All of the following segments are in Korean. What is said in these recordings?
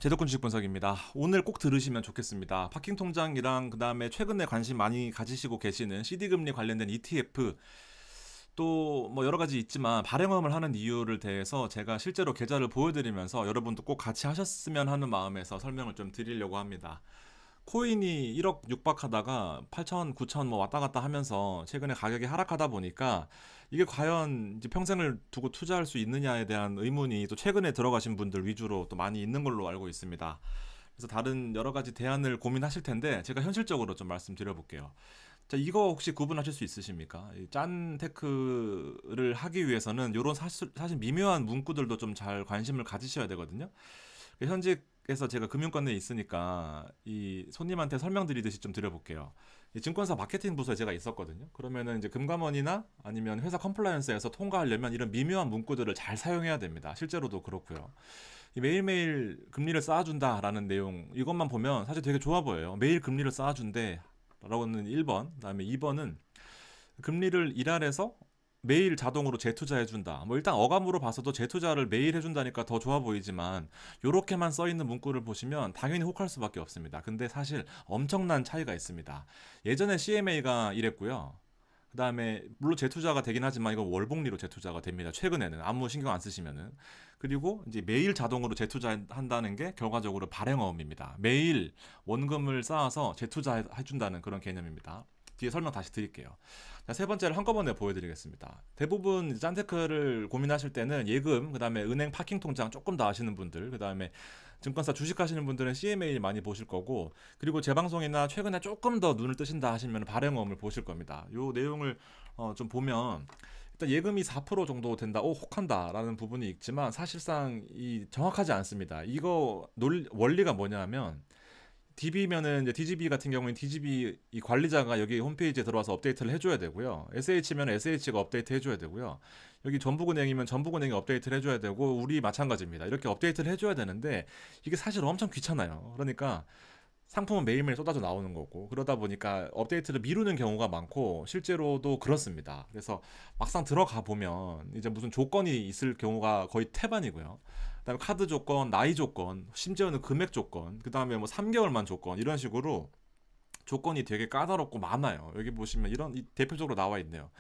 제도권 주식 분석입니다. 오늘 꼭 들으시면 좋겠습니다. 파킹 통장이랑 그다음에 최근에 관심 많이 가지시고 계시는 CD 금리 관련된 ETF 또 뭐 여러 가지 있지만 발행음을 하는 이유를 대해서 제가 실제로 계좌를 보여드리면서 여러분도 꼭 같이 하셨으면 하는 마음에서 설명을 좀 드리려고 합니다. 코인이 1억 육박하다가 8천, 9천 뭐 왔다 갔다 하면서 최근에 가격이 하락하다 보니까 이게 과연 이제 평생을 두고 투자할 수 있느냐에 대한 의문이 또 최근에 들어가신 분들 위주로 또 많이 있는 걸로 알고 있습니다. 그래서 다른 여러 가지 대안을 고민하실 텐데 제가 현실적으로 좀 말씀드려 볼게요. 자, 이거 혹시 구분하실 수 있으십니까? 짠 테크를 하기 위해서는 이런 사실 미묘한 문구들도 좀 잘 관심을 가지셔야 되거든요. 현직에서 제가 금융권에 있으니까 이 손님한테 설명드리듯이 좀 드려볼게요. 이 증권사 마케팅 부서에 제가 있었거든요. 그러면은 이제 금감원이나 아니면 회사 컴플라이언스에서 통과하려면 이런 미묘한 문구들을 잘 사용해야 됩니다. 실제로도 그렇고요. 이 매일매일 금리를 쌓아준다라는 내용 이것만 보면 사실 되게 좋아 보여요. 매일 금리를 쌓아준대 라고는 1번, 그다음에 2번은 금리를 일할해서 매일 자동으로 재투자해준다. 뭐 일단 어감으로 봐서도 재투자를 매일 해준다니까 더 좋아 보이지만 요렇게만 써있는 문구를 보시면 당연히 혹할 수밖에 없습니다. 근데 사실 엄청난 차이가 있습니다. 예전에 CMA가 이랬고요. 그 다음에 물론 재투자가 되긴 하지만 이거 월복리로 재투자가 됩니다. 최근에는 아무 신경 안 쓰시면은. 그리고 이제 매일 자동으로 재투자한다는 게 결과적으로 발행어음입니다. 매일 원금을 쌓아서 재투자해준다는 그런 개념입니다. 뒤에 설명 다시 드릴게요. 자, 세 번째를 한꺼번에 보여드리겠습니다. 대부분 짠테크를 고민하실 때는 예금, 그 다음에 은행 파킹 통장 조금 더 아시는 분들, 그 다음에 증권사 주식하시는 분들은 CMA 많이 보실 거고, 그리고 제 방송이나 최근에 조금 더 눈을 뜨신다 하시면 발행어음을 보실 겁니다. 요 내용을 좀 보면 일단 예금이 4% 정도 된다, 혹한다라는 부분이 있지만 사실상 이 정확하지 않습니다. 이거 원리가 뭐냐면 DB면은 이제 DGB 같은 경우는 DGB 이 관리자가 여기 홈페이지에 들어와서 업데이트를 해줘야 되고요. SH면 SH가 업데이트 해줘야 되고요. 여기 전북은행이면 전북은행이 업데이트를 해줘야 되고 우리 마찬가지입니다. 이렇게 업데이트를 해줘야 되는데 이게 사실 엄청 귀찮아요. 그러니까 상품은 매일매일 쏟아져 나오는 거고 그러다 보니까 업데이트를 미루는 경우가 많고 실제로도 그렇습니다. 그래서 막상 들어가 보면 이제 무슨 조건이 있을 경우가 거의 태반이고요. 그다음에 카드 조건, 나이 조건, 심지어는 금액 조건, 그다음에 뭐 3개월만 조건 이런 식으로 조건이 되게 까다롭고 많아요. 여기 보시면 이런 대표적으로 나와 있네요.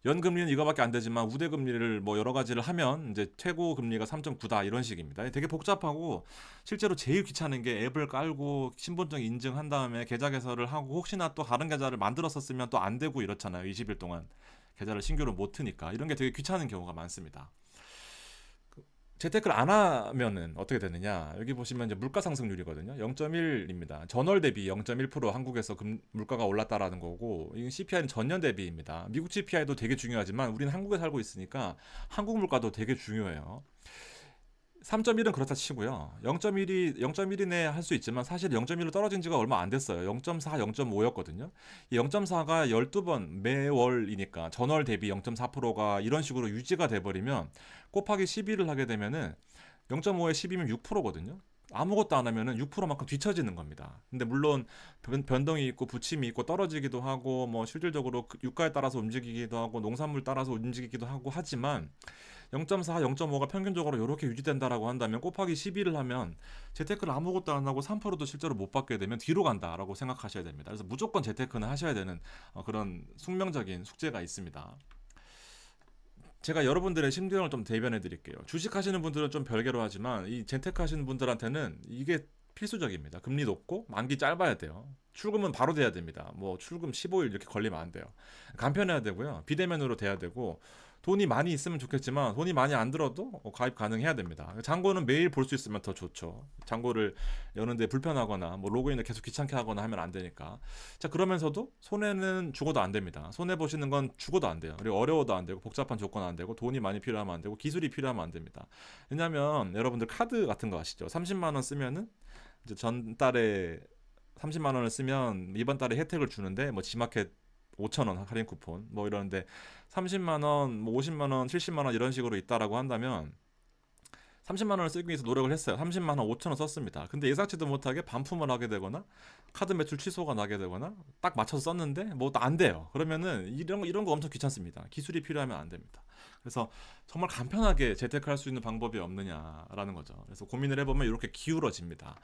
연금리는 이거밖에 안 되지만 우대금리를 뭐 여러 가지를 하면 이제 최고 금리가 3.9다 이런 식입니다. 되게 복잡하고 실제로 제일 귀찮은 게 앱을 깔고 신분증 인증한 다음에 계좌 개설을 하고 혹시나 또 다른 계좌를 만들었었으면 또 안 되고 이렇잖아요. 20일 동안 계좌를 신규로 못 트니까 이런 게 되게 귀찮은 경우가 많습니다. 재테크를 안 하면은 어떻게 되느냐? 여기 보시면 이제 물가 상승률이거든요. 0.1입니다. 전월 대비 0.1% 한국에서 물가가 올랐다라는 거고, 이건 CPI는 전년 대비입니다. 미국 CPI도 되게 중요하지만 우리는 한국에 살고 있으니까 한국 물가도 되게 중요해요. 3.1은 그렇다 치고요. 0.1이네 할 수 있지만 사실 0.1로 떨어진 지가 얼마 안 됐어요. 0.4, 0.5였거든요. 이 0.4가 12번 매월이니까 전월 대비 0.4%가 이런 식으로 유지가 돼버리면 곱하기 12를 하게 되면은 0.5에 10이면 6%거든요. 아무것도 안 하면은 6%만큼 뒤처지는 겁니다. 근데 물론 변동이 있고 부침이 있고 떨어지기도 하고 뭐 실질적으로 유가에 따라서 움직이기도 하고 농산물 따라서 움직이기도 하고 하지만 0.4, 0.5가 평균적으로 이렇게 유지된다라고 한다면 곱하기 12를 하면 재테크를 아무것도 안 하고 3%도 실제로 못 받게 되면 뒤로 간다라고 생각하셔야 됩니다. 그래서 무조건 재테크는 하셔야 되는 그런 숙명적인 숙제가 있습니다. 제가 여러분들의 심경을 좀 대변해 드릴게요. 주식하시는 분들은 좀 별개로 하지만 이 재테크 하시는 분들한테는 이게 필수적입니다. 금리 높고 만기 짧아야 돼요. 출금은 바로 돼야 됩니다. 뭐 출금 15일 이렇게 걸리면 안 돼요. 간편해야 되고요. 비대면으로 돼야 되고 돈이 많이 있으면 좋겠지만 돈이 많이 안 들어도 가입 가능해야 됩니다. 잔고는 매일 볼 수 있으면 더 좋죠. 잔고를 여는데 불편하거나 뭐 로그인을 계속 귀찮게 하거나 하면 안 되니까. 자, 그러면서도 손해는 죽어도 안 됩니다. 손해 보시는 건 죽어도 안 돼요. 그리고 어려워도 안 되고 복잡한 조건 안 되고 돈이 많이 필요하면 안 되고 기술이 필요하면 안 됩니다. 왜냐면 여러분들 카드 같은 거 아시죠? 30만 원 쓰면은 이제 전달에 30만 원을 쓰면 이번 달에 혜택을 주는데 뭐 지마켓 5천 원 할인 쿠폰 뭐 이러는데 30만 원, 뭐 50만 원, 70만 원 이런 식으로 있다라고 한다면 30만 원을 쓰기 위해서 노력을 했어요. 30만 원 5천 원 썼습니다. 근데 예상치도 못하게 반품을 하게 되거나 카드 매출 취소가 나게 되거나 딱 맞춰서 썼는데 뭐 안 돼요. 그러면은 이런 거 엄청 귀찮습니다. 기술이 필요하면 안 됩니다. 그래서 정말 간편하게 재테크할 수 있는 방법이 없느냐라는 거죠. 그래서 고민을 해보면 이렇게 기울어집니다.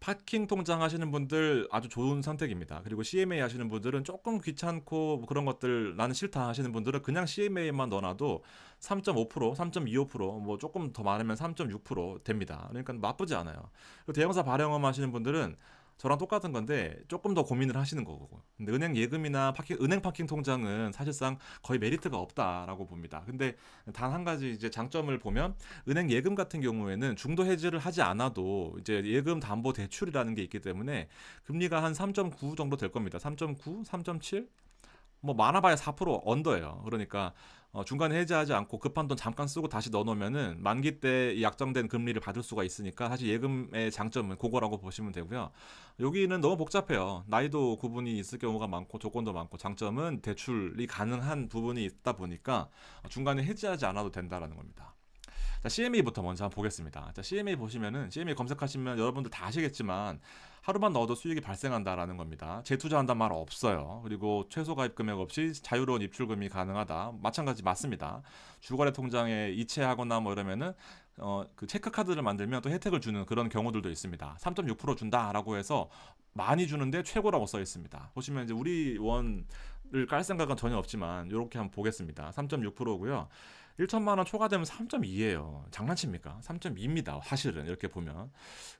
파킹 통장 하시는 분들 아주 좋은 선택입니다. 그리고 CMA 하시는 분들은 조금 귀찮고 뭐 그런 것들 나는 싫다 하시는 분들은 그냥 CMA만 넣어놔도 3.5%, 3.25%뭐 조금 더 많으면 3.6% 됩니다. 그러니까 나쁘지 않아요. 그리고 대형사 발행업 하시는 분들은 저랑 똑같은 건데 조금 더 고민을 하시는 거고. 근데 은행 예금이나 은행 파킹 통장은 사실상 거의 메리트가 없다라고 봅니다. 근데 단 한 가지 이제 장점을 보면 은행 예금 같은 경우에는 중도 해지를 하지 않아도 이제 예금 담보 대출이라는 게 있기 때문에 금리가 한 3.9 정도 될 겁니다. 3.9, 3.7? 뭐 많아봐야 4% 언더예요. 그러니까 중간에 해지하지 않고 급한 돈 잠깐 쓰고 다시 넣어놓으면은 만기 때 약정된 금리를 받을 수가 있으니까 사실 예금의 장점은 그거라고 보시면 되고요. 여기는 너무 복잡해요. 나이도 구분이 있을 경우가 많고 조건도 많고 장점은 대출이 가능한 부분이 있다 보니까 중간에 해지하지 않아도 된다라는 겁니다. 자, CMA부터 먼저 한번 보겠습니다. 자, CMA 보시면은 CMA 검색하시면 여러분들 다 아시겠지만 하루만 넣어도 수익이 발생한다라는 겁니다. 재투자한단 말 없어요. 그리고 최소 가입 금액 없이 자유로운 입출금이 가능하다. 마찬가지 맞습니다. 주거래 통장에 이체하거나 뭐 이러면은 그 체크카드를 만들면 또 혜택을 주는 그런 경우들도 있습니다. 3.6% 준다라고 해서 많이 주는데 최고라고 써 있습니다. 보시면 이제 우리 원을 깔 생각은 전혀 없지만 이렇게 한번 보겠습니다. 3.6%고요. 1천만 원 초과되면 3.2예요. 장난칩니까? 3.2입니다. 사실은 이렇게 보면.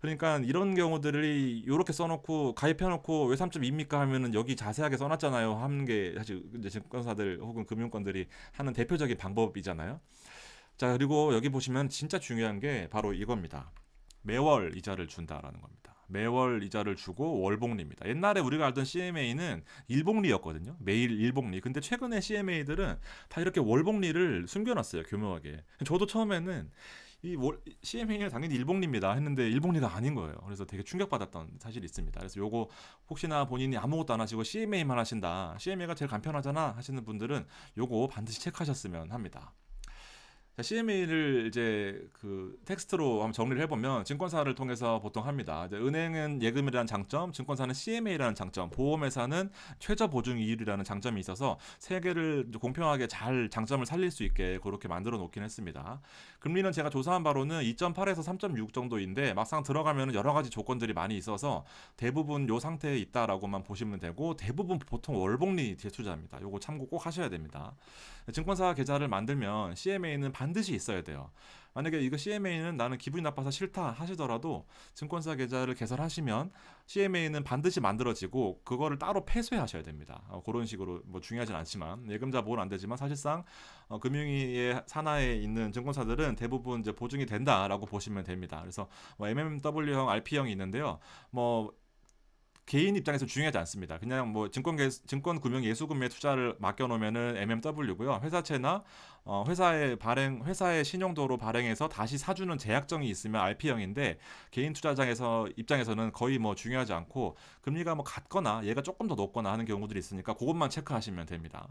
그러니까 이런 경우들이 이렇게 써놓고 가입해놓고 왜 3.2입니까 하면은 여기 자세하게 써놨잖아요. 하는 게 사실 이제 증권사들 혹은 금융권들이 하는 대표적인 방법이잖아요. 자, 그리고 여기 보시면 진짜 중요한 게 바로 이겁니다. 매월 이자를 준다라는 겁니다. 매월 이자를 주고 월복리입니다. 옛날에 우리가 알던 CMA는 일복리였거든요. 매일 일복리. 근데 최근에 CMA들은 다 이렇게 월복리를 숨겨놨어요. 교묘하게. 저도 처음에는 CMA는 당연히 일복리입니다 했는데 일복리가 아닌 거예요. 그래서 되게 충격받았던 사실이 있습니다. 그래서 요거 혹시나 본인이 아무것도 안 하시고 CMA만 하신다. CMA가 제일 간편하잖아 하시는 분들은 요거 반드시 체크하셨으면 합니다. 자, CMA를 이제 그 텍스트로 한번 정리를 해보면 증권사를 통해서 보통 합니다. 이제 은행은 예금이라는 장점, 증권사는 CMA라는 장점, 보험회사는 최저 보증 이율이라는 장점이 있어서 세 개를 공평하게 잘 장점을 살릴 수 있게 그렇게 만들어 놓긴 했습니다. 금리는 제가 조사한 바로는 2.8에서 3.6 정도인데 막상 들어가면 여러 가지 조건들이 많이 있어서 대부분 요 상태에 있다라고만 보시면 되고 대부분 보통 월복리 재투자입니다. 요거 참고 꼭 하셔야 됩니다. 증권사 계좌를 만들면 CMA는 반드시 있어야 돼요. 만약에 이거 CMA는 나는 기분이 나빠서 싫다 하시더라도 증권사 계좌를 개설하시면 CMA는 반드시 만들어지고 그거를 따로 폐쇄하셔야 됩니다. 그런 식으로 뭐 중요하진 않지만 예금자 보호는 안 되지만 사실상 금융위의 산하에 있는 증권사들은 대부분 이제 보증이 된다라고 보시면 됩니다. 그래서 뭐 MMW형, RP형이 있는데요. 뭐 개인 입장에서 중요하지 않습니다. 그냥 뭐 증권 금융 예수금에 투자를 맡겨놓으면은 MMW고요. 회사채나 회사의 신용도로 발행해서 다시 사주는 제약정이 있으면 RP형인데 개인 투자장에서 입장에서는 거의 뭐 중요하지 않고 금리가 뭐 같거나 얘가 조금 더 높거나 하는 경우들이 있으니까 그것만 체크하시면 됩니다.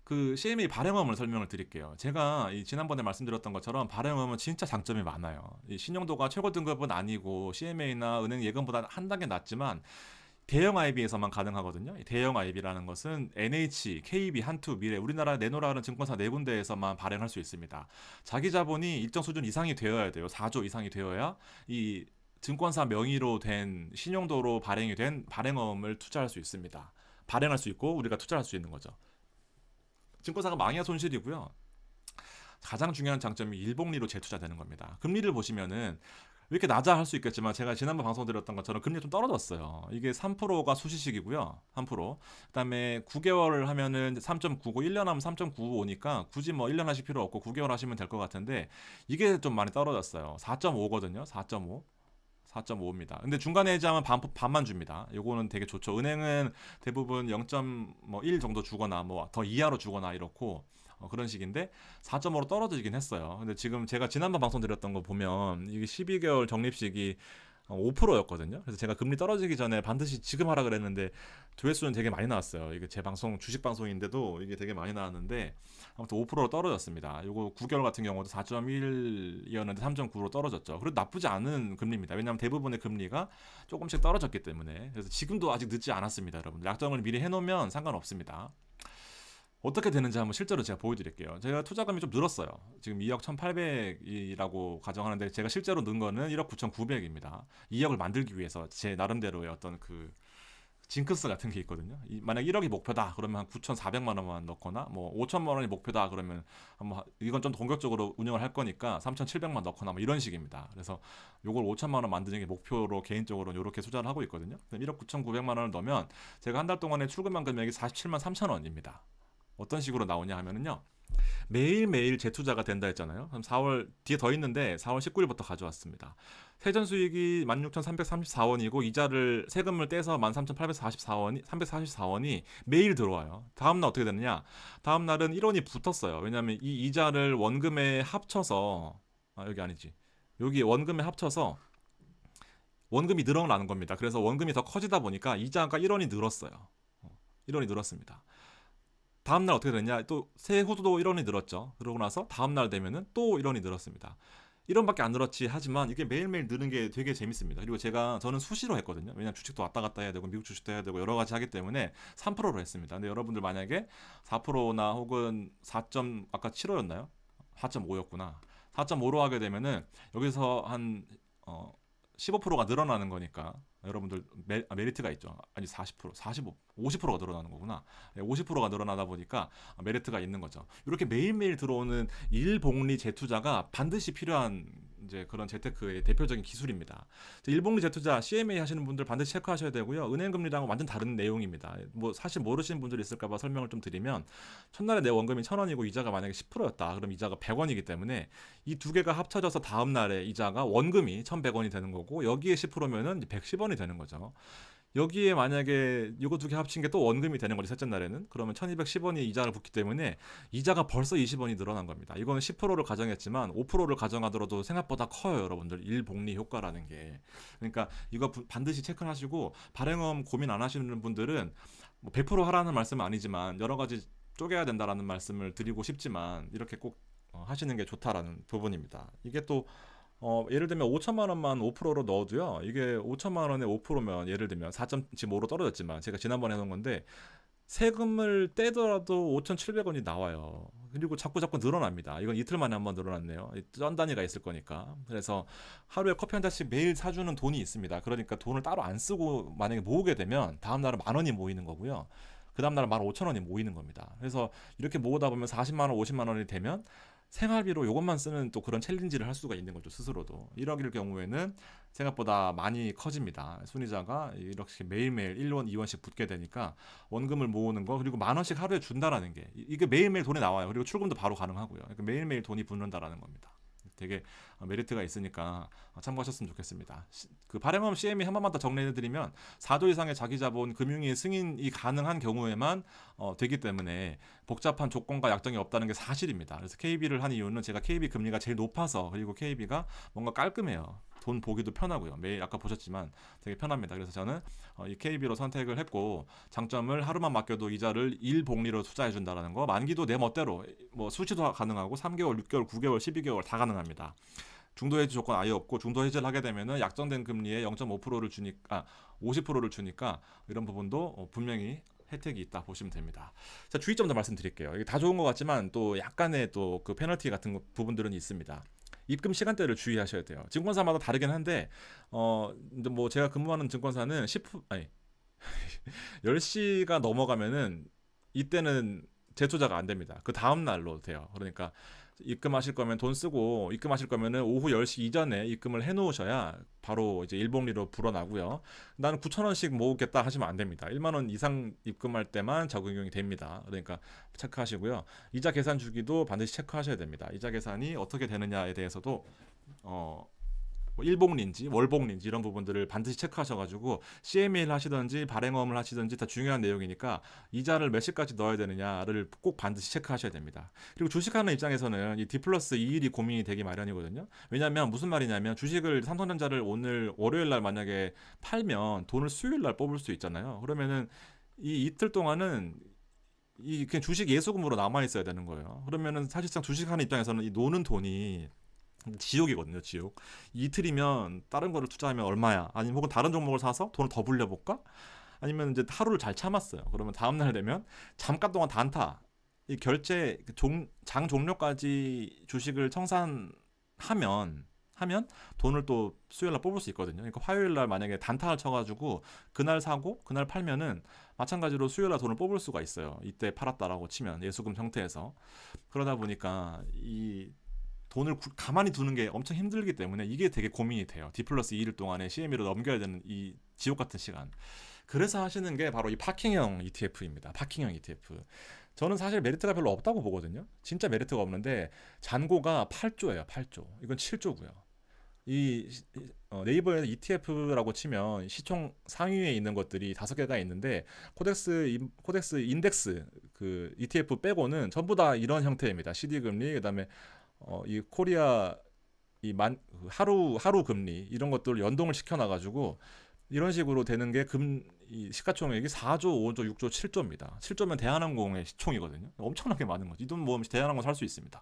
그 CMA 발행어음을 설명을 드릴게요. 제가 지난번에 말씀드렸던 것처럼 발행어음은 진짜 장점이 많아요. 이 신용도가 최고 등급은 아니고 CMA나 은행 예금보다 한 단계 낮지만 대형 IB에서만 가능하거든요. 대형 IB라는 것은 NH, KB, 한투, 미래, 우리나라 내노라는 증권사 네 군데에서만 발행할 수 있습니다. 자기 자본이 일정 수준 이상이 되어야 돼요. 4조 이상이 되어야 이 증권사 명의로 된 신용도로 발행이 된 발행어음을 투자할 수 있습니다. 발행할 수 있고 우리가 투자할 수 있는 거죠. 증권사가 망해야 손실이고요. 가장 중요한 장점이 일복리로 재투자되는 겁니다. 금리를 보시면은 이렇게 낮아 할 수 있겠지만 제가 지난번 방송 드렸던 것처럼 금리가 좀 떨어졌어요. 이게 3%가 수시식이고요. 3%. 그다음에 9개월을 하면은 3.95, 1년 하면 3.95니까 굳이 뭐 1년 하실 필요 없고 9개월 하시면 될 것 같은데 이게 좀 많이 떨어졌어요. 4.5거든요. 4.5. 4.5입니다. 근데 중간에 해지하면 반만 줍니다. 요거는 되게 좋죠. 은행은 대부분 0.1 정도 주거나 뭐 더 이하로 주거나 이렇고 그런 식인데 4.5로 떨어지긴 했어요. 근데 지금 제가 지난번 방송 드렸던 거 보면 이게 12개월 적립식이 5%였거든요. 그래서 제가 금리 떨어지기 전에 반드시 지금 하라 그랬는데 조회수는 되게 많이 나왔어요. 이게 제 방송 주식 방송인데도 이게 되게 많이 나왔는데 아무튼 5%로 떨어졌습니다. 요거 9개월 같은 경우도 4.1이었는데 3.9로 떨어졌죠. 그래도 나쁘지 않은 금리입니다. 왜냐하면 대부분의 금리가 조금씩 떨어졌기 때문에. 그래서 지금도 아직 늦지 않았습니다, 여러분들. 약정을 미리 해놓으면 상관없습니다. 어떻게 되는지 한번 실제로 제가 보여드릴게요. 제가 투자금이 좀 늘었어요. 지금 2억 1,800이라고 가정하는데 제가 실제로 는 거는 1억 9,900입니다. 2억을 만들기 위해서 제 나름대로의 어떤 그 징크스 같은 게 있거든요. 만약 1억이 목표다 그러면 한 9,400만 원만 넣거나 뭐 5천만 원이 목표다 그러면 한번 이건 좀 공격적으로 운영을 할 거니까 3,700만 넣거나 뭐 이런 식입니다. 그래서 요걸 5천만 원 만드는 게 목표로 개인적으로 이렇게 투자를 하고 있거든요. 1억 9,900만 원을 넣으면 제가 한 달 동안에 출금한 금액이 47만 3천 원입니다. 어떤 식으로 나오냐 하면은요. 매일매일 재투자가 된다 했잖아요. 그럼 4월 뒤에 더 있는데 4월 19일부터 가져왔습니다. 세전 수익이 16,334원이고 이자를 세금을 떼서 13,844원이 344원이 매일 들어와요. 다음 날 어떻게 되느냐? 다음 날은 1원이 붙었어요. 왜냐하면 이 이자를 원금에 합쳐서 여기 아니지. 여기 원금에 합쳐서 원금이 늘어나는 겁니다. 그래서 원금이 더 커지다 보니까 이자가 1원이 늘었어요. 1원이 늘었습니다. 다음날 어떻게 됐냐? 또 세후도 1원이 늘었죠. 그러고 나서 다음날 되면은 또 1원이 늘었습니다. 1원밖에 안 늘었지 하지만 이게 매일매일 느는 게 되게 재밌습니다. 그리고 저는 수시로 했거든요. 왜냐면 주식도 왔다 갔다 해야 되고 미국 주식도 해야 되고 여러 가지 하기 때문에 3%로 했습니다. 근데 여러분들 만약에 4%나 혹은 4. 아까 7호였나요? 4.5였구나. 4.5로 하게 되면은 여기서 한 15%가 늘어나는 거니까 여러분들 메리트가 있죠. 아니 40%, 45, 50%가 늘어나는 거구나. 50%가 늘어나다 보니까 메리트가 있는 거죠. 이렇게 매일매일 들어오는 일복리 재투자가 반드시 필요한 이제 그런 재테크의 대표적인 기술입니다. 일복리 재투자 CMA 하시는 분들 반드시 체크하셔야 되고요. 은행금리랑은 완전 다른 내용입니다. 뭐 사실 모르시는 분들이 있을까봐 설명을 좀 드리면 첫날에 내 원금이 1,000원이고 이자가 만약에 10%였다. 그럼 이자가 100원이기 때문에 이 두 개가 합쳐져서 다음 날에 이자가 원금이 1,100원이 되는 거고 여기에 10%면은 110원이 되는 거죠. 여기에 만약에 이거 두 개 합친 게 또 원금이 되는 거지 셋째 날에는 그러면 1210원이 이자를 붙기 때문에 이자가 벌써 20원이 늘어난 겁니다. 이거는 10%를 가정했지만 5%를 가정하더라도 생각보다 커요, 여러분들. 일복리 효과라는 게. 그러니까 이거 반드시 체크하시고 발행업 고민 안 하시는 분들은 뭐 100% 하라는 말씀은 아니지만 여러 가지 쪼개야 된다라는 말씀을 드리고 싶지만 이렇게 꼭 하시는 게 좋다라는 부분입니다. 이게 또 예를 들면 5천만 원만 5%로 넣어도요. 이게 5천만 원에 5%면 예를 들면 4.5로 떨어졌지만 제가 지난번에 해놓은 건데 세금을 떼더라도 5,700원이 나와요. 그리고 자꾸 늘어납니다. 이건 이틀 만에 한번 늘어났네요. 전 단위가 있을 거니까. 그래서 하루에 커피 한 잔씩 매일 사주는 돈이 있습니다. 그러니까 돈을 따로 안 쓰고 만약에 모으게 되면 다음 날은 10,000원이 모이는 거고요. 그 다음 날은 15,000원이 모이는 겁니다. 그래서 이렇게 모으다 보면 40만 원, 50만 원이 되면 생활비로 이것만 쓰는 또 그런 챌린지를 할 수가 있는 거죠, 스스로도. 1억일 경우에는 생각보다 많이 커집니다. 순이자가 이렇게 매일매일 1원, 2원씩 붙게 되니까 원금을 모으는 거 그리고 10,000원씩 하루에 준다라는 게 이게 매일매일 돈이 나와요. 그리고 출금도 바로 가능하고요. 그러니까 매일매일 돈이 붙는다라는 겁니다. 되게 메리트가 있으니까 참고하셨으면 좋겠습니다. 그 발행업 CME 한 번만 더 정리해드리면 4조 이상의 자기자본 금융위 승인이 가능한 경우에만 되기 때문에 복잡한 조건과 약정이 없다는 게 사실입니다. 그래서 KB를 한 이유는 제가 KB 금리가 제일 높아서 그리고 KB가 뭔가 깔끔해요. 돈 보기도 편하고요. 매일 아까 보셨지만 되게 편합니다. 그래서 저는 이 KB로 선택을 했고 장점을 하루만 맡겨도 이자를 일복리로 투자해 준다라는 거. 만기도 내 멋대로 뭐 수시도 가능하고 3개월, 6개월, 9개월, 12개월 다 가능합니다. 중도 해지 조건 아예 없고 중도 해지를 하게 되면은 약정된 금리에 0.5%를 주니까 50%를 주니까 이런 부분도 분명히 혜택이 있다 보시면 됩니다. 자, 주의점 더 말씀드릴게요. 이게 다 좋은 것 같지만 또 약간의 또 그 페널티 같은 부분들은 있습니다. 입금 시간대를 주의하셔야 돼요. 증권사마다 다르긴 한데 뭐 제가 근무하는 증권사는 10시가 넘어가면은 이때는 재투자가 안 됩니다. 그 다음 날로 돼요. 그러니까 입금하실 거면 돈 쓰고 입금하실 거면은 오후 10시 이전에 입금을 해 놓으셔야 바로 이제 일복리로 불어나고요. 나는 9,000원씩 모으겠다 하시면 안 됩니다. 1만 원 이상 입금할 때만 적용이 됩니다. 그러니까 체크하시고요. 이자 계산 주기도 반드시 체크하셔야 됩니다. 이자 계산이 어떻게 되느냐에 대해서도 뭐 일봉린지 월봉린지 이런 부분들을 반드시 체크하셔가지고 CMA를 하시든지 발행어음을 하시든지 다 중요한 내용이니까 이자를 몇 시까지 넣어야 되느냐를 꼭 반드시 체크하셔야 됩니다. 그리고 주식하는 입장에서는 이 D+2일이 고민이 되기 마련이거든요. 왜냐하면 무슨 말이냐면 주식을 삼성전자를 오늘 월요일 날 만약에 팔면 돈을 수요일 날 뽑을 수 있잖아요. 그러면은 이 이틀 동안은 이 그냥 주식 예수금으로 남아 있어야 되는 거예요. 그러면은 사실상 주식하는 입장에서는 이 노는 돈이 지옥이거든요, 지옥. 이틀이면 다른 거를 투자하면 얼마야? 아니면 혹은 다른 종목을 사서 돈을 더 불려볼까? 아니면 이제 하루를 잘 참았어요. 그러면 다음날 되면 잠깐 동안 단타, 이 결제 장 종료까지 주식을 하면 돈을 또 수요일날 뽑을 수 있거든요. 그러니까 화요일날 만약에 단타를 쳐가지고 그날 사고 그날 팔면은 마찬가지로 수요일날 돈을 뽑을 수가 있어요. 이때 팔았다라고 치면 예수금 형태에서. 그러다 보니까 이 돈을 가만히 두는 게 엄청 힘들기 때문에 이게 되게 고민이 돼요. D+2일 동안에 CME로 넘겨야 되는 이 지옥 같은 시간. 그래서 하시는 게 바로 이 파킹형 ETF입니다. 파킹형 ETF. 저는 사실 메리트가 별로 없다고 보거든요. 진짜 메리트가 없는데 잔고가 8조예요. 8조. 이건 7조고요. 이 네이버에 ETF라고 치면 시총 상위에 있는 것들이 5개가 있는데 코덱스 인덱스 그 ETF 빼고는 전부 다 이런 형태입니다. CD 금리 그다음에 이 코리아 하루 금리 이런 것들 연동을 시켜놔 가지고 이런 식으로 되는 게 이 시가총액이 4조, 5조, 6조, 7조입니다. 7조면 대한항공의 시총이거든요. 엄청나게 많은 거죠. 이 돈 모으면 대한항공 살 수 있습니다.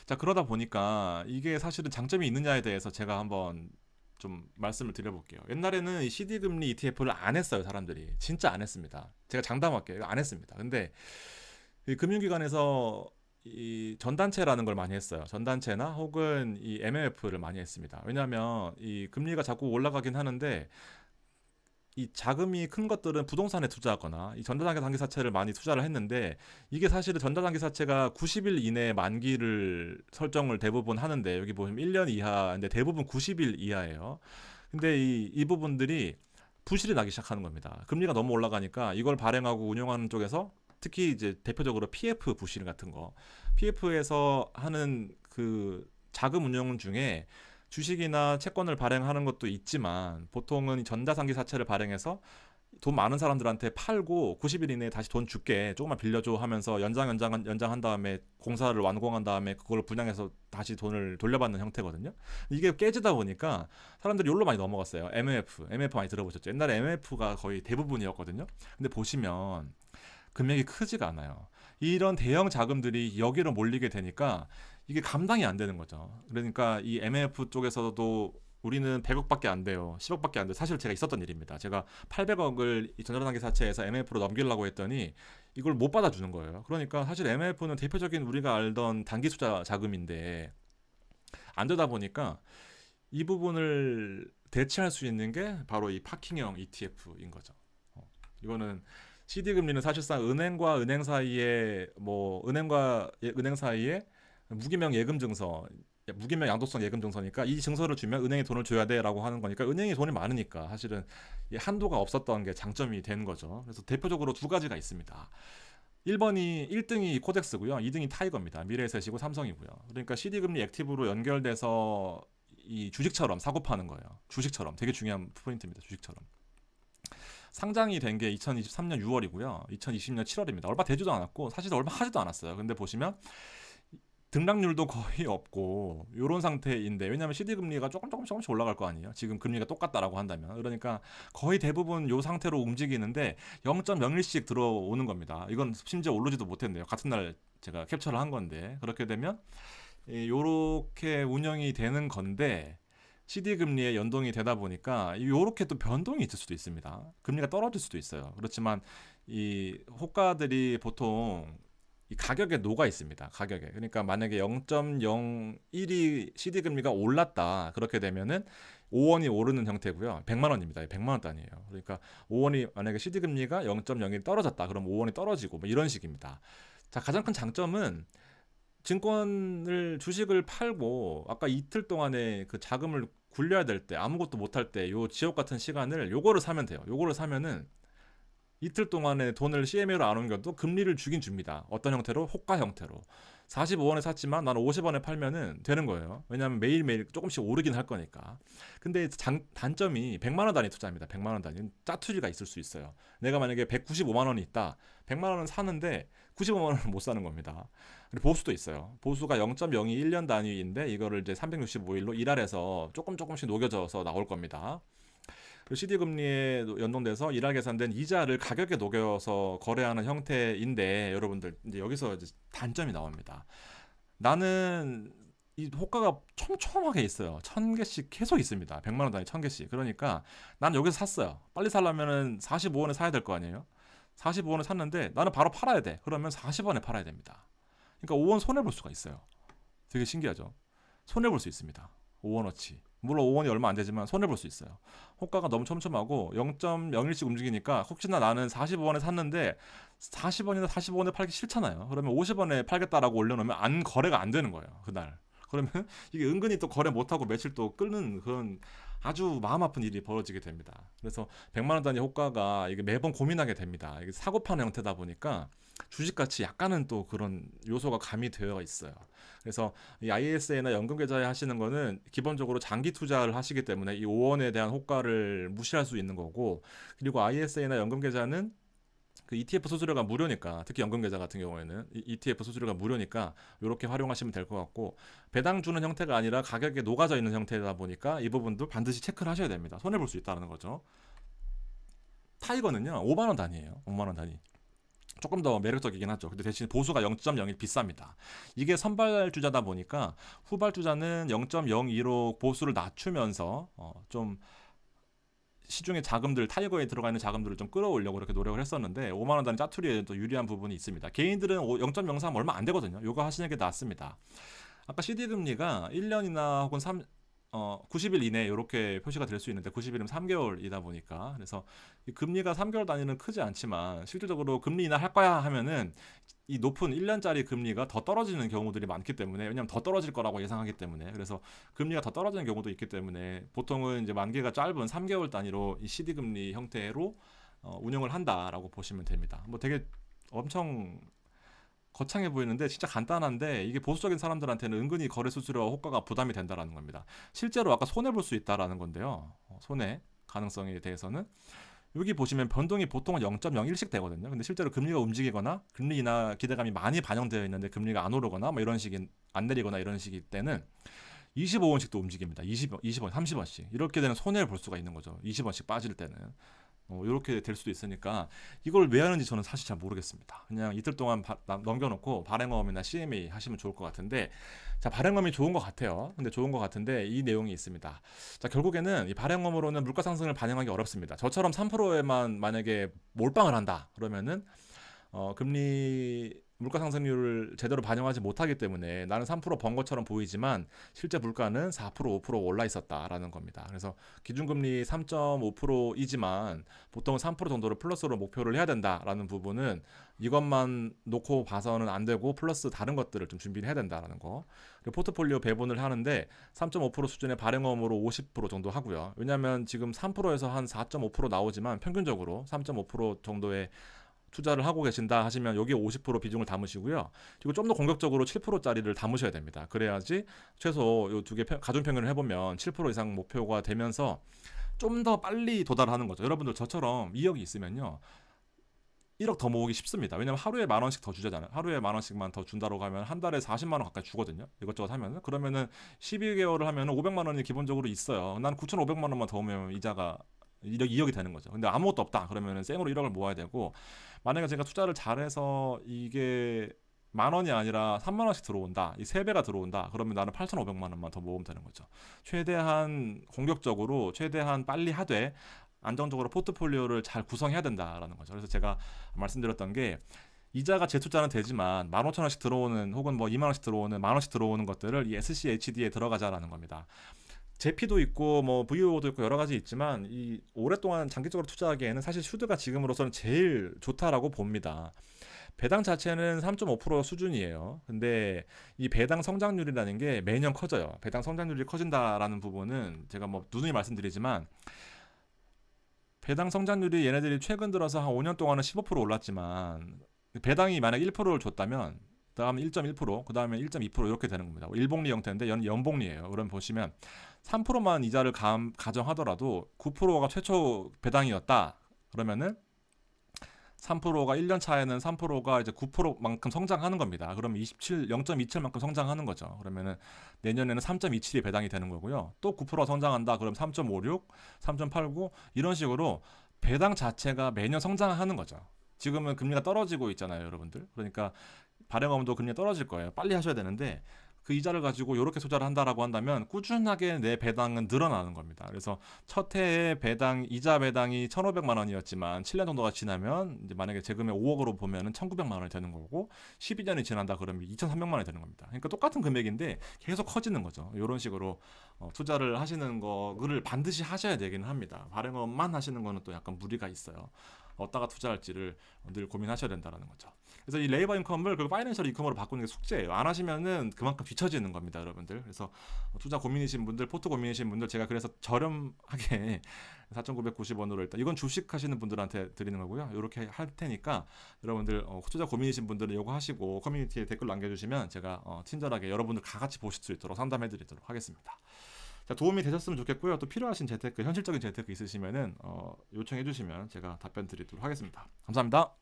자, 그러다 보니까 이게 사실은 장점이 있느냐에 대해서 제가 한번 좀 말씀을 드려볼게요. 옛날에는 이 CD 금리 ETF를 안 했어요, 사람들이. 진짜 안 했습니다. 제가 장담할게요. 이거 안 했습니다. 근데 이 금융기관에서 이 전단체라는 걸 많이 했어요. 전단체나 혹은 이 MMF를 많이 했습니다. 왜냐하면 이 금리가 자꾸 올라가긴 하는데 이 자금이 큰 것들은 부동산에 투자하거나 이 전자장기사채를 많이 투자를 했는데 이게 사실은 전자장기사채가 90일 이내에 만기를 설정을 대부분 하는데 여기 보시면 1년 이하인데 대부분 90일 이하예요. 근데 이 부분들이 부실이 나기 시작하는 겁니다. 금리가 너무 올라가니까 이걸 발행하고 운용하는 쪽에서 특히 이제 대표적으로 PF 부실 같은 거, PF에서 하는 그 자금 운용 중에 주식이나 채권을 발행하는 것도 있지만 보통은 전자상기사채를 발행해서 돈 많은 사람들한테 팔고 90일 이내에 다시 돈 줄게 조금만 빌려줘 하면서 연장한 다음에 공사를 완공한 다음에 그걸 분양해서 다시 돈을 돌려받는 형태거든요. 이게 깨지다 보니까 사람들이 여기로 많이 넘어갔어요. MMF 많이 들어보셨죠? 옛날에 MMF가 거의 대부분이었거든요. 근데 보시면 금액이 크지가 않아요. 이런 대형 자금들이 여기로 몰리게 되니까 이게 감당이 안 되는 거죠. 그러니까 이 MF 쪽에서도 우리는 100억밖에 안 돼요. 10억밖에 안 돼요. 사실 제가 있었던 일입니다. 제가 800억을 이 전자단기사채에서 MF로 넘기려고 했더니 이걸 못 받아주는 거예요. 그러니까 사실 MF는 대표적인 우리가 알던 단기 투자 자금인데 안 되다 보니까 이 부분을 대체할 수 있는 게 바로 이 파킹형 ETF인 거죠. 이거는 CD 금리는 사실상 은행과 은행 사이에 은행 사이에 무기명 예금 증서, 무기명 양도성 예금 증서니까 이 증서를 주면 은행에 돈을 줘야 돼라고 하는 거니까 은행이 돈이 많으니까 사실은 한도가 없었던 게 장점이 되는 거죠. 그래서 대표적으로 두 가지가 있습니다. 1등이 코덱스고요. 2등이 타이거입니다. 미래에셋이고 삼성이고요. 그러니까 CD 금리 액티브로 연결돼서 이 주식처럼 사고 파는 거예요. 주식처럼 되게 중요한 포인트입니다. 주식처럼. 상장이 된 게 2023년 6월이고요. 2020년 7월입니다. 얼마 되지도 않았고 사실 얼마 하지도 않았어요. 근데 보시면 등락률도 거의 없고 이런 상태인데 왜냐하면 CD 금리가 조금씩 올라갈 거 아니에요. 지금 금리가 똑같다라고 한다면 그러니까 거의 대부분 이 상태로 움직이는데 0.01씩 들어오는 겁니다. 이건 심지어 오르지도 못했네요. 같은 날 제가 캡처를 한 건데 그렇게 되면 이렇게 운영이 되는 건데 CD 금리에 연동이 되다 보니까 이렇게 또 변동이 있을 수도 있습니다. 금리가 떨어질 수도 있어요. 그렇지만 이 호가들이 보통 이 가격에 녹아 있습니다. 가격에. 그러니까 만약에 0.01이 CD 금리가 올랐다. 그렇게 되면은 5원이 오르는 형태고요. 100만 원입니다. 100만 원 단위예요. 그러니까 5원이 만약에 CD 금리가 0.01 떨어졌다. 그럼 5원이 떨어지고 뭐 이런 식입니다. 자, 가장 큰 장점은 주식을 팔고 아까 이틀 동안에 그 자금을 굴려야 될 때 아무것도 못할 때 요 지옥 같은 시간을 요거를 사면 돼요. 요거를 사면은 이틀 동안에 돈을 CMA로 안 옮겨도 금리를 주긴 줍니다. 어떤 형태로? 호가 형태로. 45원에 샀지만 나는 50원에 팔면은 되는 거예요. 왜냐하면 매일매일 조금씩 오르긴 할 거니까. 근데 단점이 100만 원 단위 투자입니다. 100만 원 단위. 짜투리가 있을 수 있어요. 내가 만약에 195만 원이 있다. 100만 원은 사는데 95만 원을 못 사는 겁니다. 그리고 보수도 있어요. 보수가 0.02 1년 단위인데 이거를 이제 365일로 일할해서 조금씩 녹여져서 나올 겁니다. CD 금리에 연동돼서 일할 계산된 이자를 가격에 녹여서 거래하는 형태인데 여러분들 이제 여기서 이제 단점이 나옵니다. 나는 이 호가가 촘촘하게 있어요. 1000개씩 계속 있습니다. 100만 원 단위 1000개씩. 그러니까 난 여기서 샀어요. 빨리 살려면은 45원에 사야 될 거 아니에요? 45원에 샀는데 나는 바로 팔아야 돼. 그러면 40원에 팔아야 됩니다. 그러니까 5원 손해 볼 수가 있어요. 되게 신기하죠? 손해 볼 수 있습니다. 5원어치. 물론 5원이 얼마 안 되지만 손해 볼 수 있어요. 호가가 너무 촘촘하고 0.01씩 움직이니까 혹시나 나는 45원에 샀는데 40원이나 45원에 팔기 싫잖아요. 그러면 50원에 팔겠다라고 올려놓으면 거래가 안 되는 거예요. 그날. 그러면 이게 은근히 또 거래 못하고 며칠 또 끓는 그런 아주 마음 아픈 일이 벌어지게 됩니다. 그래서 100만 원 단위 호가가 이게 매번 고민하게 됩니다. 이게 사고 파는 형태다 보니까 주식같이 약간은 또 그런 요소가 가미되어 있어요. 그래서 이 ISA나 연금 계좌에 하시는 거는 기본적으로 장기 투자를 하시기 때문에 이 5원에 대한 호가를 무시할 수 있는 거고, 그리고 ISA나 연금 계좌는 그 ETF 수수료가 무료니까, 특히 연금 계좌 같은 경우에는 ETF 수수료가 무료니까 이렇게 활용하시면 될 것 같고, 배당 주는 형태가 아니라 가격에 녹아져 있는 형태다 보니까 이 부분도 반드시 체크를 하셔야 됩니다. 손해 볼 수 있다는 거죠. 타이거는요 5만 원 단위예요. 5만 원 단위. 조금 더 매력적이긴 하죠. 근데 대신 보수가 0.01 비쌉니다. 이게 선발 주자다 보니까 후발 주자는 0.02로 보수를 낮추면서 좀 시중의 자금들, 타이거에 들어가 있는 자금들을 좀 끌어올려고 그렇게 노력을 했었는데 5만 원 단위 짜투리에 또 유리한 부분이 있습니다. 개인들은 0.03 얼마 안 되거든요. 요거 하시는 게 낫습니다. 아까 CD 금리가 1년이나 혹은 90일 이내 이렇게 표시가 될 수 있는데 90일이면 3개월이다 보니까, 그래서 이 금리가 3개월 단위는 크지 않지만 실질적으로 금리 인하 할 거야 하면은 이 높은 1년짜리 금리가 더 떨어지는 경우들이 많기 때문에, 왜냐하면 더 떨어질 거라고 예상하기 때문에, 그래서 금리가 더 떨어지는 경우도 있기 때문에 보통은 이제 만기가 짧은 3개월 단위로 이 CD 금리 형태로 운영을 한다라고 보시면 됩니다. 뭐 되게 엄청 거창해 보이는데 진짜 간단한데 이게 보수적인 사람들한테는 은근히 거래 수수료와 호가가 부담이 된다라는 겁니다. 실제로 아까 손해 볼 수 있다라는 건데요. 손해 가능성에 대해서는 여기 보시면 변동이 보통은 0.01씩 되거든요. 근데 실제로 금리가 움직이거나 금리 인하 기대감이 많이 반영되어 있는데 금리가 안 오르거나 뭐 이런 식인 안 내리거나 이런 식일 때는 25원씩도 움직입니다. 20원, 30원씩. 이렇게 되는 손해를 볼 수가 있는 거죠. 20원씩 빠질 때는. 이렇게 될 수도 있으니까 이걸 왜 하는지 저는 사실 잘 모르겠습니다. 그냥 이틀 동안 넘겨놓고 발행어음이나 CMA 하시면 좋을 것 같은데, 자, 발행어음이 좋은 것 같아요. 근데 좋은 것 같은데 이 내용이 있습니다. 자, 결국에는 이 발행어음으로는 물가 상승을 반영하기 어렵습니다. 저처럼 3%에만 만약에 몰빵을 한다 그러면은 금리 물가 상승률을 제대로 반영하지 못하기 때문에 나는 3%번 것처럼 보이지만 실제 물가는 4%, 5% 올라 있었다라는 겁니다. 그래서 기준금리 3.5%이지만 보통 3% 정도를 플러스로 목표를 해야 된다라는 부분은 이것만 놓고 봐서는 안 되고 플러스 다른 것들을 좀 준비를 해야 된다라는 거. 그리고 포트폴리오 배분을 하는데 3.5% 수준의 발행어음으로 50% 정도 하고요. 왜냐하면 지금 3%에서 한 4.5% 나오지만 평균적으로 3.5% 정도의 투자를 하고 계신다 하시면 여기에 50% 비중을 담으시고요. 그리고 좀 더 공격적으로 7%짜리를 담으셔야 됩니다. 그래야지 최소 이 두 개 가중평균을 해보면 7% 이상 목표가 되면서 좀 더 빨리 도달하는 거죠. 여러분들 저처럼 2억이 있으면요. 1억 더 모으기 쉽습니다. 왜냐면 하루에 10,000원씩 더 주잖아요. 하루에 10,000원씩만 더 준다고 하면 한 달에 40만 원 가까이 주거든요. 이것저것 하면은. 그러면은 12개월을 하면은 500만 원이 기본적으로 있어요. 난 9,500만 원만 더 오면 이자가 2억이 되는 거죠. 근데 아무것도 없다 그러면은 생으로 1억을 모아야 되고, 만약에 제가 투자를 잘해서 이게 10,000원이 아니라 30,000원씩 들어온다, 이 3배가 들어온다 그러면 나는 8,500만 원만 더 모으면 되는 거죠. 최대한 공격적으로 최대한 빨리 하되 안정적으로 포트폴리오를 잘 구성해야 된다라는 거죠. 그래서 제가 말씀드렸던 게, 이자가 재투자는 되지만 15,000원씩 들어오는 혹은 뭐 2만 원씩 들어오는, 만 원씩 들어오는 것들을 이 SCHD에 들어가자라는 겁니다. 제피도 있고 뭐 VO도 있고 여러 가지 있지만 이 오랫동안 장기적으로 투자하기에는 사실 슈드가 지금으로서는 제일 좋다라고 봅니다. 배당 자체는 3.5% 수준이에요. 근데 이 배당 성장률이라는 게 매년 커져요. 배당 성장률이 커진다라는 부분은 제가 뭐 누누이 말씀드리지만 배당 성장률이 얘네들이 최근 들어서 한 5년 동안은 15% 올랐지만 배당이 만약 1%를 줬다면 그다음에 1.1%, 그다음에 1.2% 이렇게 되는 겁니다. 일복리 형태인데 연복리예요. 그럼 보시면 3%만 이자를 가정하더라도 9%가 최초 배당이었다. 그러면은 3%가 1년 차에는 3%가 이제 9%만큼 성장하는 겁니다. 그러면 0.27만큼 성장하는 거죠. 그러면은 내년에는 3.27이 배당이 되는 거고요. 또 9%가 성장한다. 그럼 3.56, 3.89 이런 식으로 배당 자체가 매년 성장하는 거죠. 지금은 금리가 떨어지고 있잖아요, 여러분들. 그러니까 발행어음도 금리가 떨어질 거예요. 빨리 하셔야 되는데 그 이자를 가지고 이렇게 투자를 한다라고 한다면 꾸준하게 내 배당은 늘어나는 겁니다. 그래서 첫 해에 이자 배당이 1,500만 원이었지만 7년 정도가 지나면 이제 만약에 재금의 5억으로 보면은 1,900만 원이 되는 거고 12년이 지난다 그러면 2,300만 원이 되는 겁니다. 그러니까 똑같은 금액인데 계속 커지는 거죠. 이런 식으로 투자를 하시는 거를 반드시 하셔야 되기는 합니다. 발행어만 하시는 거는 또 약간 무리가 있어요. 어디다가 투자할지를 늘 고민하셔야 된다는 거죠. 그래서 이 레이버 인컴을 그 파이낸셜 인컴으로 바꾸는 게 숙제예요. 안 하시면은 그만큼 뒤처지는 겁니다, 여러분들. 그래서 투자 고민이신 분들, 포트 고민이신 분들 제가 그래서 저렴하게 4,990원으로 일단 이건 주식 하시는 분들한테 드리는 거고요. 이렇게 할 테니까 여러분들 투자 고민이신 분들은 이거 하시고 커뮤니티에 댓글 남겨주시면 제가 친절하게 여러분들 다 같이 보실 수 있도록 상담해드리도록 하겠습니다. 자, 도움이 되셨으면 좋겠고요. 또 필요하신 재테크, 현실적인 재테크 있으시면은 요청해 주시면 제가 답변 드리도록 하겠습니다. 감사합니다.